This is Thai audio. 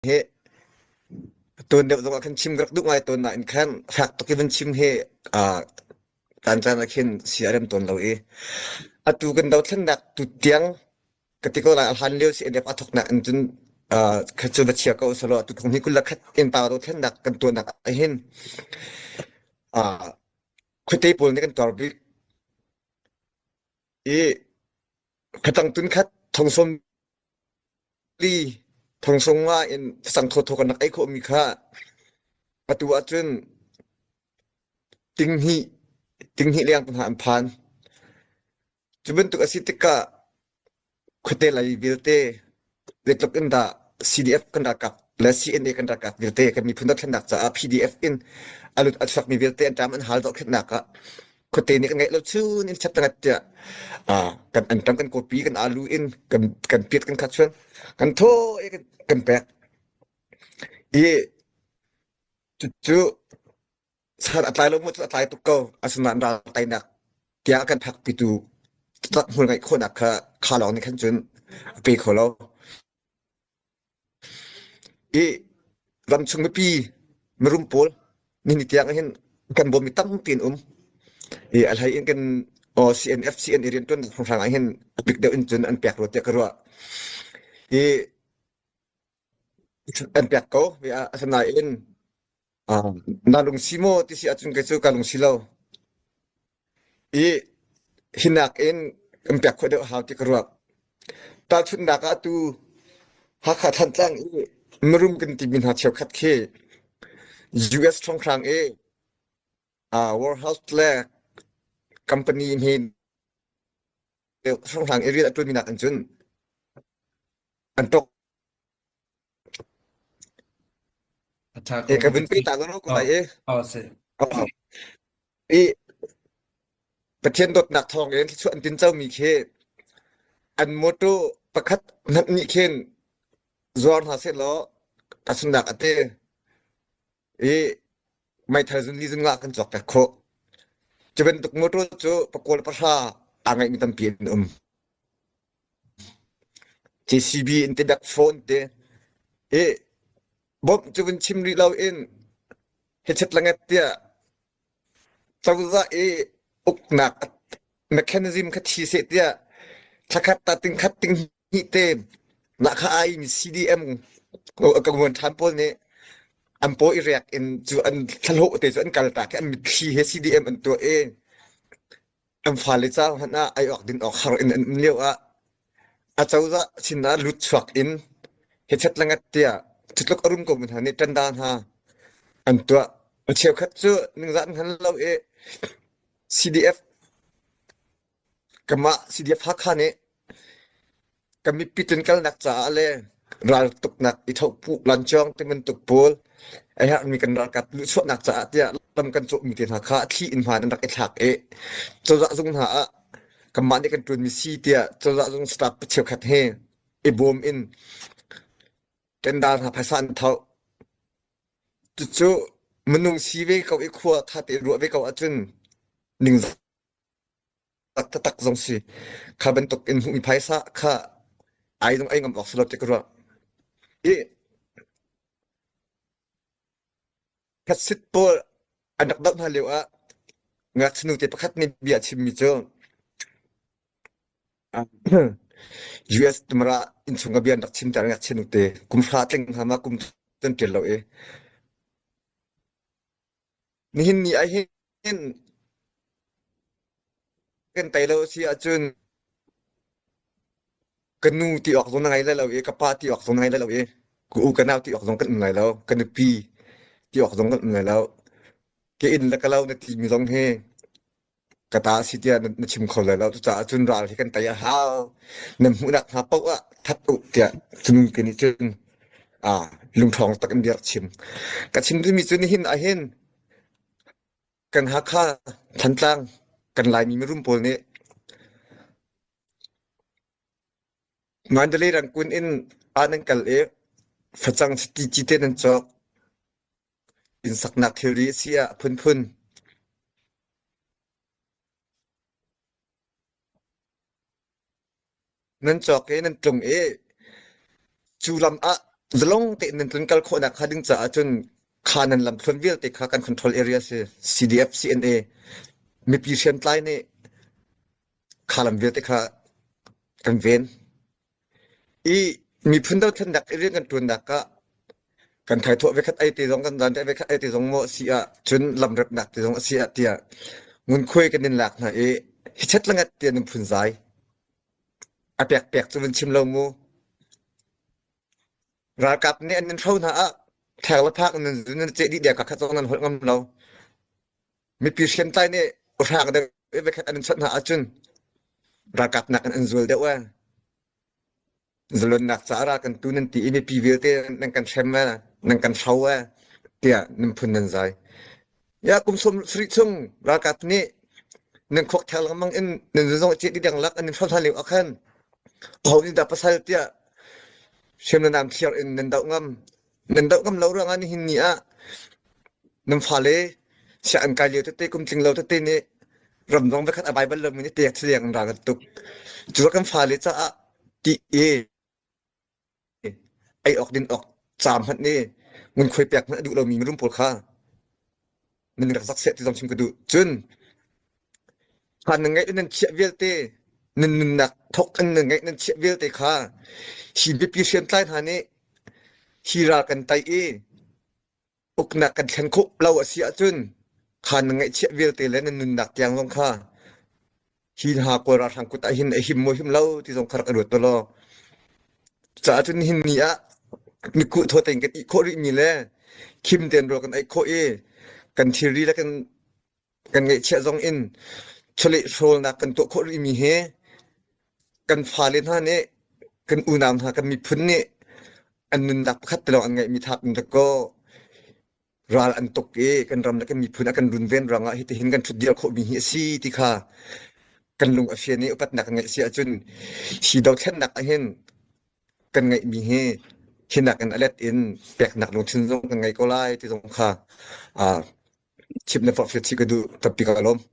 he tuần đều dùng kan chim grak duk ngai tuần na in kan fak to kiven chim he tan chan na khin siaram tuần lo e atu kan dau thlen dak tu tiang ketika la han leo si dep athok na anjun khachu ba chia ko solo atu thong ni kul khat en pa ro thlen dak kan tuần dak a hin khute pol ni kan tor bi e khatang tun khat thong som li thong song nga in sang tho tho kan nak ai kho mi kha atu achun ting hi ting hi liang pan han phan chubun tu asitika khote lai bilte letlok inda CDF kan rakap la CNA kan rakap bilte kan mi phundat khanak cha PDF in alut atfak mi bilte an tam an hal dok khanak ka khote ni kan ngai lo chu ni chat tangat ya kan an tam kan copy kan alu in kan pit kan khatchon kan tho kan pek e chu sar atlai lo mu atlai tu ko asman ra tai nak tia kan phak pitu tak hul ngai khona kha khalong ni khan chun pe kholo e ram chung pi merum pol ni tiang hin kan bom mi tam tin e al hai in kan o CNF CN irin tun sang hin pik de in chun an pek ro te karwa e an pek ko ya asana in nalung simo ti si achun ke chu kalung silo e hinak in an pek ko de ha ti karwa ta chun da ka tu ha kha than tlang e merum kan ti bin ha cheu khat khe US trong krang e warehouse le company in hin trong krang area tu minak an chun an tok attack e on ka the bin pe ta lo ko oh dai e oh say e ประเทศดดหนักทองเองที่ชวนตินเจ้ามีเคอันโมโตประคัดนับนี่เคนจวนหาเสร็จแล้วตัดสุนักอเตเอไม่ทันจุนลีจุนงากันจอกแต่โคจะเป็นตุกโมโตจูประกวดประชาอ่างไงมีตั้งเปลี่ยนJCB อินเตอร์แบกโฟนเตเอบอมจะเป็นชิมรีเราเองเฮ็ดเช็ดละเงเตียเจ้าจะอุกหนักเมคานิซึมคัดทีเสียเตียถ้าคัดตัดติงคัดติงฮิเตมนักไอมี CDM กระบวนการพวกนี้อันโปอีเรียกอินจูอันทะลุแต่จูอันการตากอันมีทีเฮ CDM อันตัวเองอันฟาลิจ้าหันน่ะไอออกดินออกหารอินอันเลี้ยวอาเจ้าจะสินะลุดชวักอินเฮ็ดชัดละงัดเตียจุดลกอรุณกมันหันนี่จันดานฮะอันตัวเชียวคัดจูหนึ่งรันหันเราCDF กมา CDF ฮักฮานี่กมีปิดจนกันนักจ่าเลยรัลตุกนักอีทปุลันจองที่มันตุกปูลไอ้ฮะมีกันรักกับลุชนักจ่าเตียลำกันจุมีเตียนหักที่อินฟานนักไอ้หักจะจะจงหากำมันนี่กันตุนมีซีเตียจะจะจงสตาร์ทเชียวขัดเฮไอ้บูมอินกันดานหาภาษาเท่าจู่มันนุ่งซีเวเขาไอ้ขั้วถ้าเตะรัวเวเขาอาจุนหนึ่งตักจงซีข้าเป็นตกอินหุมีภาษาข้าไอ้ตรงไอ้งำออกสลับเจกรัวคัดสิทธิ์ปออันดับดับมาเร็วงักสนุกแต่ประคัดในเบียดชิมมิโจUS ตมระอินสุงกับเบียนดักชิมแต่งักสนุกแต่กุมพลาดเต็งหามากุมต้นเกลเรานี่หินนี่ไอเห็นกันไตเราสิอาจุนกันนูที่ออกตรงไหนแล้วเรากับป้าที่ออกตรงไหนแล้วเรากูกันเอาที่ออกตรงกันไหนแล้วกันปีที่ออกตรงกันไหนแล้วเกอินแล้วก็เราในทีมีตรงเฮกตาสิเดียนชิมเขาเลยเราจะจุนราที่กันไตหานำหัวหนักหาเป้าทัดอุเดียจุนกันนี่จุนลุงทองตะกันเดียกชิมกับชิมที่มีจุนหินไอเห็นกันหาค่าทันตั้งกันลายมีไม่รุ่มโพลนี้งานเดลีรังกุนอินนังกัลฟัจังสติจิตนันจอกอินสักนักเทอรีเสียพุ่นนั่นจอกนั่นตรงจูลำ zalong te nen tun kal kho na khading cha chun khanan lam thon vil te kha kan control area se CDF CNA mi pi siam tlai ne khalam vil te kha kan ven i mi phun dau than dak ri kan tun dak ka kan thai tho ve khat ai ti jong kan dan te ve khat ai ti jong mo si a chun lam rep dak ti jong si a tia ngun khoi kan nin lak na e hi chat langat ti nim phun zai a pek pek chu chim lo mu ra kap ne an thau na a thak la phak nen che di dia ka kha jong nan hol ngam lo mi pi siam tlai ne ra ka de ve khat an chat na a chun ra kap nak an zul de wa zulun nak cara kan tunan ti ini pivilte nang kan shema nang kan shawa tia nim punan zai ya kum som sri chung rakat ni nang khok thal mang in nang zong chi di dang lak an phal thal akhan hau ni da pasal tia shem na nam thiar in nang dau ngam lo rang ani hin ni a nam phale sha an kai le te kum ting lo te ni ram dong ba khat a bible lo mi te thiang ra ga tuk chu kan phale cha a ti e aiออกดินออกจามหัดนี่มันคุยแปลกมันดูเรามีรุ่มปวดขามันรักสักเสียที่ต้องชิมกระดูจนผ่านหนึ่งไงนั่นเชี่ยเวลเต้นั่นหนักทกอันหนึ่งไงนั่นเชี่ยเวลเต้ขาหินไปปีเชียนใต้ฐานนี้ฮีรากันไตเออุกหนักกันแขนคุเราเสียจนผ่านหนึ่งไงเชี่ยเวลเต้แล้วนั่นหนักยังลงขาหินหากว่าทางกุตาหินไอหิมโมหิมเล่าที่ต้องคาร์กระโดดตลอดจ่าจนหินนี้อะมีกุโทเต็งกันอีโคริมีแลคิมเตียนโรกันไอโคเอกันทีรีแล้วกันไงเชี่ยจงอินชลิโชลนักกันตัวโคริมีเฮกันฟาเลนฮาเนกันอูนามฮากันมีพุนเนอันนึงดักคัดตลอดอันไงมีทักมันตะก็ราลอันตกเอกันรำแล้วกันมีพุนกันรุนเวนรังอ่ะที่เห็นกันชุดเดียวโคมีเฮซีที่ค่ะกันลงอเฟียนี้อุปัตนักไงเสียจนสีดาวเช่นนักเห็นกันไงมีเฮที่หนักกันอเล็ดอินแปลกหนักลงทิ้งตรงกันไงก็ไล่ที่ตรงค่ะชิปในฟอร์ฟิตที่ก็ดูตับปีกอารมณ์